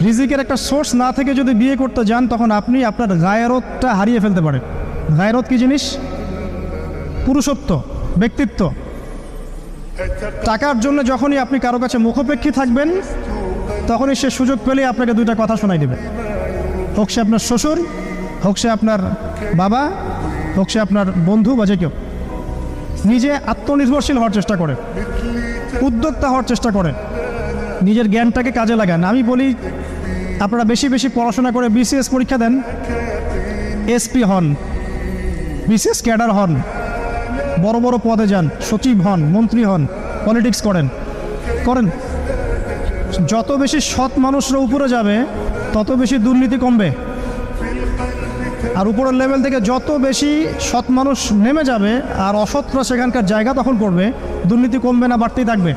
রিজিকের একটা সোর্স না থেকে যদি বিয়ে করতে যান, তখন আপনি আপনার গায়রতটা হারিয়ে ফেলতে পারেন। গায়রত কি জিনিস? পুরুষত্ব, ব্যক্তিত্ব। টাকার জন্য যখনই আপনি কারো কাছে মুখাপেক্ষী থাকবেন, তখনই সে সুযোগ পেলেই আপনাকে দুইটা কথা শোনাই দেবে। হোক সে আপনার শ্বশুর, হোক সে আপনার বাবা, হোক সে আপনার বন্ধু বা যে কেউ। নিজে আত্মনির্ভরশীল হওয়ার চেষ্টা করে, উদ্যোক্তা হওয়ার চেষ্টা করে, নিজের জ্ঞানটাকে কাজে লাগান। আমি বলি, আপনারা বেশি বেশি পড়াশোনা করে বিসিএস পরীক্ষা দেন, এসপি হন, বিসিএস ক্যাডার হন, বড় বড় পদে যান, সচিব হন, মন্ত্রী হন, পলিটিক্স করেন। যত বেশি সৎ মানুষরা উপরে যাবে, তত বেশি দুর্নীতি কমবে। আর উপরের লেভেল থেকে যত বেশি সৎ মানুষ নেমে যাবে আর অসৎরা সেখানকার জায়গা দখল করবে, দুর্নীতি কমবে না, বাড়তেই থাকবে।